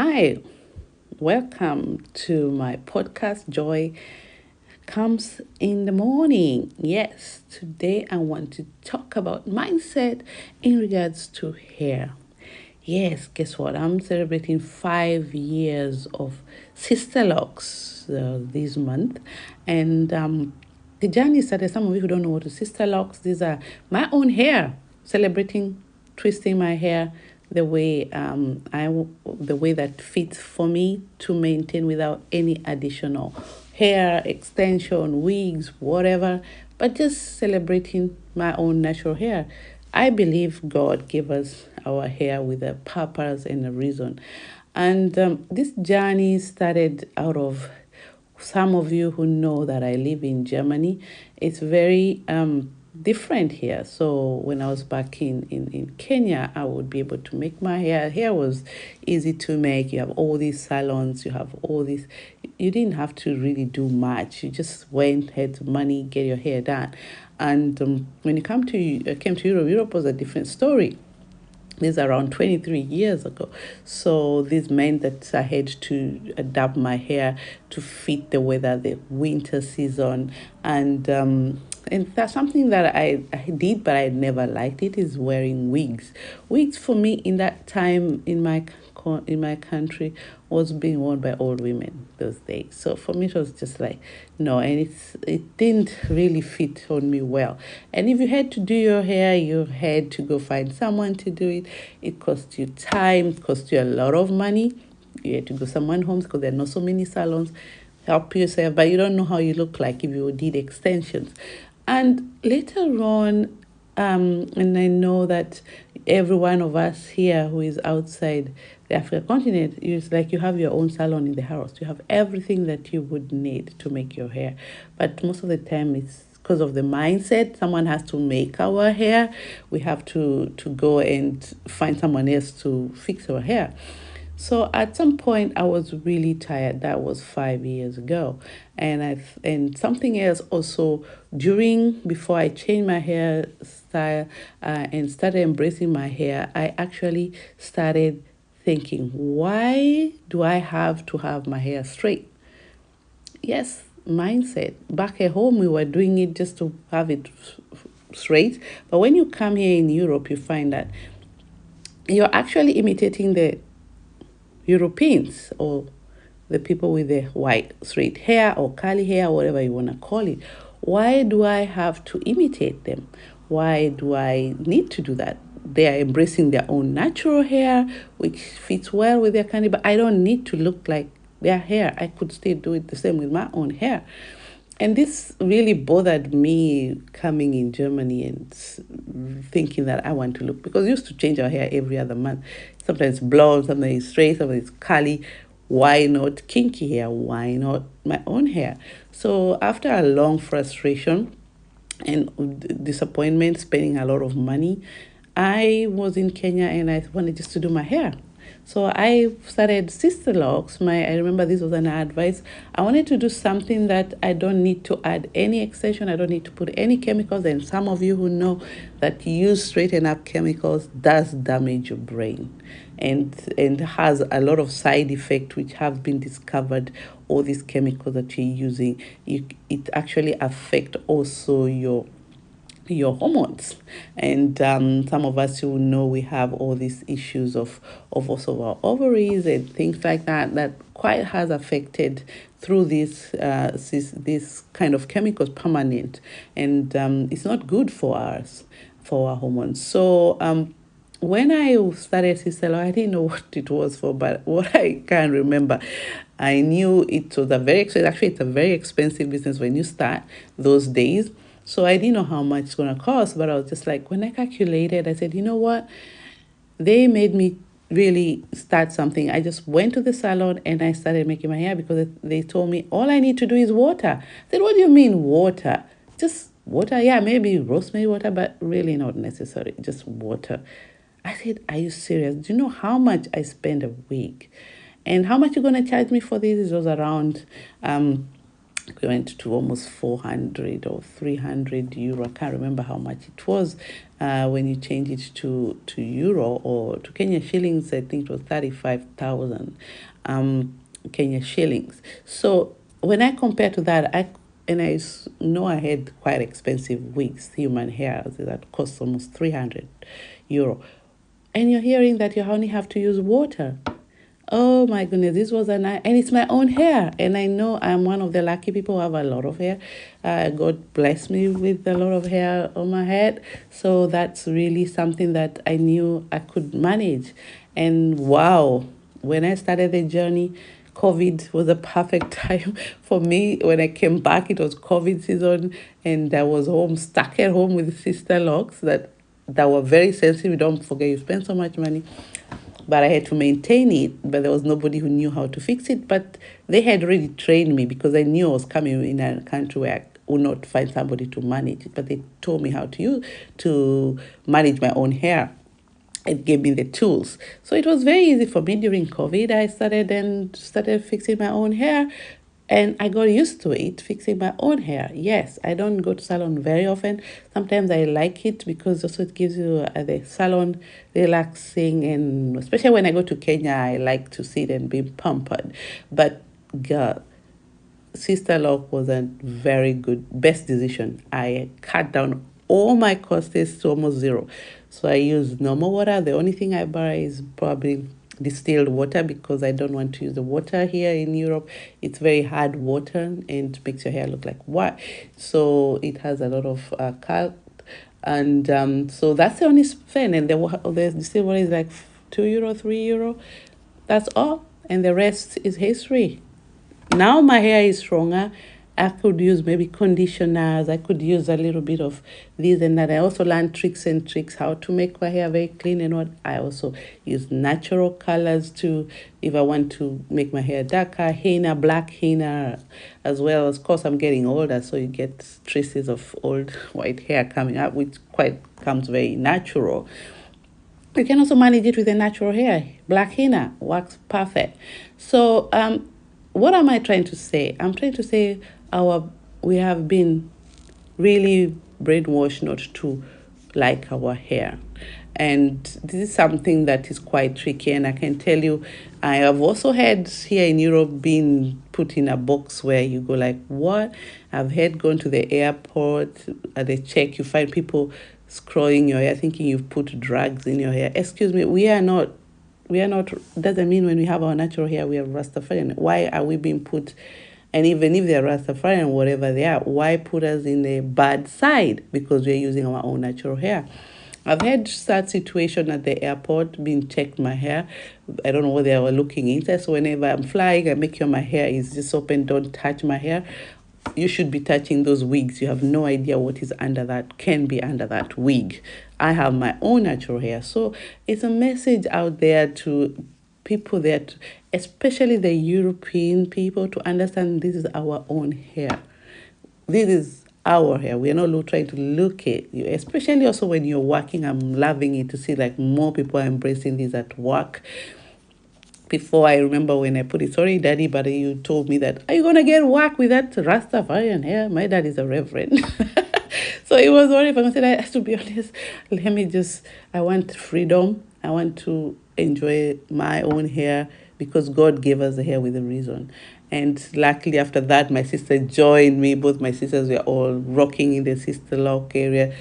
Hi, welcome to my podcast. Joy comes in the morning. Yes, today I want to talk about mindset in regards to hair. Yes, guess what? I'm celebrating 5 years of Sister Locks this month, and the journey started. Some of you who don't know what is Sister Locks, these are my own hair, celebrating twisting my hair the way the way that fits for me to maintain without any additional hair extension, wigs, whatever, but just celebrating my own natural hair. I believe God gave us our hair with a purpose and a reason. And this journey started out of some of you who know that I live in Germany. It's very different here. So when I was back in Kenya, I would be able to make my hair. Hair was easy to make. You have all these salons, you have all these. You didn't have to really do much. You just went, had money, get your hair done. And when you came to Europe, Europe was a different story. This is around 23 years ago. So this meant that I had to adapt my hair to fit the weather, the winter season. And that's something that I did, but I never liked it, is wearing wigs. Wigs for me in that time in my country was being worn by old women those days. So for me, it was just like, no, and it didn't really fit on me well. And if you had to do your hair, you had to go find someone to do it. It cost you time, it cost you a lot of money. You had to go someone home because there are not so many salons. Help yourself, but you don't know how you look like if you did extensions. And later on, and I know that every one of us here who is outside the African continent, it's like you have your own salon in the house. You have everything that you would need to make your hair. But most of the time, it's because of the mindset. Someone has to make our hair. We have to go and find someone else to fix our hair. So at some point, I was really tired. That was 5 years ago, and something else also before I changed my hairstyle and started embracing my hair. I actually started thinking, why do I have to have my hair straight? Yes, mindset. Back at home, we were doing it just to have it straight. But when you come here in Europe, you find that you're actually imitating the Europeans or the people with the white straight hair or curly hair, whatever you want to call it. Why do I have to imitate them? Why do I need to do that? They are embracing their own natural hair, which fits well with their country, but I don't need to look like their hair. I could still do it the same with my own hair. And this really bothered me coming in Germany and thinking that I want to look, because we used to change our hair every other month. Sometimes blonde, sometimes straight, sometimes curly. Why not kinky hair? Why not my own hair? So after a long frustration and disappointment, spending a lot of money, I was in Kenya and I wanted just to do my hair. So I started Sister Locks. I remember this was an advice. I wanted to do something that I don't need to add any extension. I don't need to put any chemicals. And some of you who know that use straighten up chemicals does damage your brain, and has a lot of side effects which have been discovered. All these chemicals that you're using, it actually affect also your hormones. And some of us who know we have all these issues of also our ovaries and things like that quite has affected through this kind of chemicals permanent. And it's not good for us, for our hormones. So when I started Sister Law, I didn't know what it was for, but what I can remember, I knew it was a very expensive, actually it's a very expensive business when you start those days. So I didn't know how much it's going to cost, but I was just like, when I calculated, I said, you know what? They made me really start something. I just went to the salon and I started making my hair because they told me all I need to do is water. I said, what do you mean water? Just water? Yeah, maybe rosemary water, but really not necessary. Just water. I said, are you serious? Do you know how much I spend a week? And how much you're going to charge me for this? It was around We went to almost 400 or 300 euro. I can't remember how much it was when you change it to euro or to Kenya shillings. I think it was 35,000 Kenya shillings. So when I compare to that, know I had quite expensive wigs, human hair, that cost almost 300 euro. And you're hearing that you only have to use water. Oh my goodness, this was and it's my own hair, and I know I'm one of the lucky people who have a lot of hair. God bless me with a lot of hair on my head, so that's really something that I knew I could manage. And wow, when I started the journey, COVID was a perfect time for me. When I came back, it was COVID season, and I was home, stuck at home with sister locks that were very sensitive. Don't forget, you spend so much money, but I had to maintain it. But there was nobody who knew how to fix it. But they had already trained me because I knew I was coming in a country where I would not find somebody to manage it. But they told me how to manage my own hair. It gave me the tools. So it was very easy for me during COVID. I started fixing my own hair, and I got used to it, fixing my own hair. Yes, I don't go to salon very often. Sometimes I like it because also it gives you the salon relaxing, and especially when I go to Kenya, I like to sit and be pampered. But girl, Sister Lock was a very good, best decision. I cut down all my costs to almost zero. So I use normal water. The only thing I buy is probably distilled water because I don't want to use the water here in Europe. It's very hard water and makes your hair look like white. So it has a lot of calc. And so that's the only thing. And the distilled water is like €2, €3. That's all. And the rest is history. Now my hair is stronger. I could use maybe conditioners. I could use a little bit of this and that. I also learned tricks how to make my hair very clean and what. I also use natural colors too. If I want to make my hair darker, henna, black henna, as well. Of course, I'm getting older, so you get traces of old white hair coming up, which quite comes very natural. You can also manage it with a natural hair. Black henna works perfect. So, what am I trying to say? I'm trying to say we have been really brainwashed not to like our hair. And this is something that is quite tricky. And I can tell you, I have also had here in Europe being put in a box where you go like, what? I've had gone to the airport, they check, you find people scrolling your hair, thinking you've put drugs in your hair. Excuse me, we are not, doesn't mean when we have our natural hair, we are Rastafarian. Why are we being put, and even if they're Rastafarian, whatever they are, why put us in the bad side? Because we're using our own natural hair. I've had that situation at the airport, being checked my hair. I don't know what they were looking into. So whenever I'm flying, I make sure my hair is just open, don't touch my hair. You should be touching those wigs. You have no idea what is under that, can be under that wig. I have my own natural hair. So it's a message out there to people that, especially the European people, to understand this is our own hair. This is our hair. We are not trying to look at you, especially also when you're working. I'm loving it to see like more people are embracing this at work. Before, I remember when I put it, sorry, Daddy, but you told me that, are you going to get work with that Rastafarian hair? My dad is a reverend. So it was horrible. I said, I have to be honest, I want freedom. I want to enjoy my own hair because God gave us the hair with a reason. And luckily after that, my sister joined me. Both my sisters were all rocking in the sister lock area.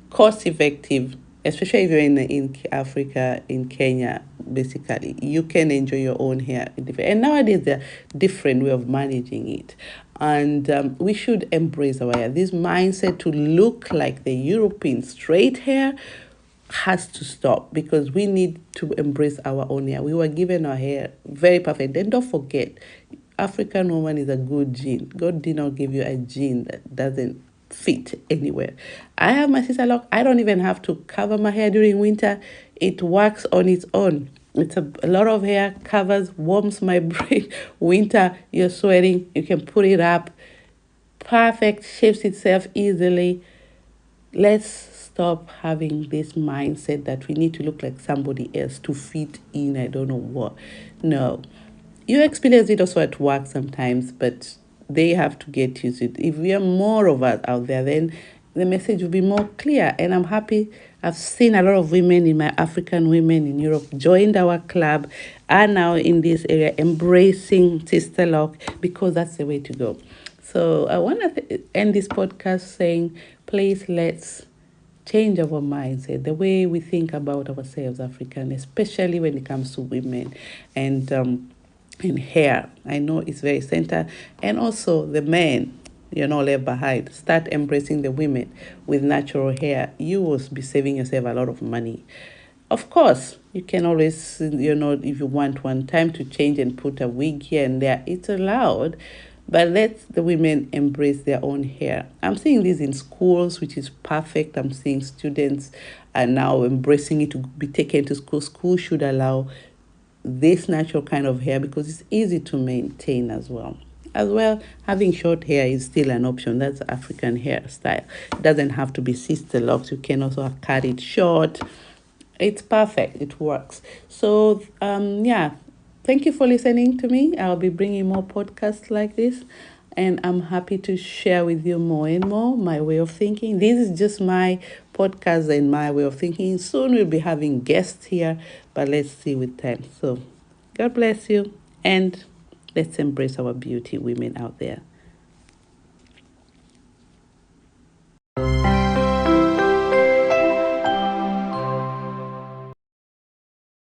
Cost effective, especially if you're in Africa, in Kenya, basically. You can enjoy your own hair. And nowadays, there are different way of managing it. And we should embrace our hair. This mindset to look like the European straight hair has to stop because we need to embrace our own hair. We were given our hair very perfect. Then don't forget, African woman is a good gene. God did not give you a gene that doesn't fit anywhere. I have my sister lock. I don't even have to cover my hair during winter. It works on its own. It's a lot of hair covers, warms my brain. Winter, you're sweating, you can put it up. Perfect, shapes itself easily. Let's stop having this mindset that we need to look like somebody else to fit in, I don't know what. No. You experience it also at work sometimes, but they have to get used to it. If we are more of us out there, then the message will be more clear. And I'm happy. I've seen a lot of women in my African women in Europe joined our club, are now in this area embracing Sister Lock because that's the way to go. So I want to end this podcast saying, please let's change our mindset, the way we think about ourselves, African, especially when it comes to women and hair. I know it's very center, and also the men. You're not left behind. Start embracing the women with natural hair. You will be saving yourself a lot of money. Of course, you can always, if you want one time to change and put a wig here and there, it's allowed. But let the women embrace their own hair. I'm seeing this in schools, which is perfect. I'm seeing students are now embracing it to be taken to school. School should allow this natural kind of hair because it's easy to maintain as well. As well, having short hair is still an option. That's African hairstyle. It doesn't have to be sister locks. You can also cut it short. It's perfect. It works. So, yeah. Thank you for listening to me. I'll be bringing more podcasts like this, and I'm happy to share with you more and more my way of thinking. This is just my podcast and my way of thinking. Soon we'll be having guests here, but let's see with time. So, God bless you, and let's embrace our beauty, women out there.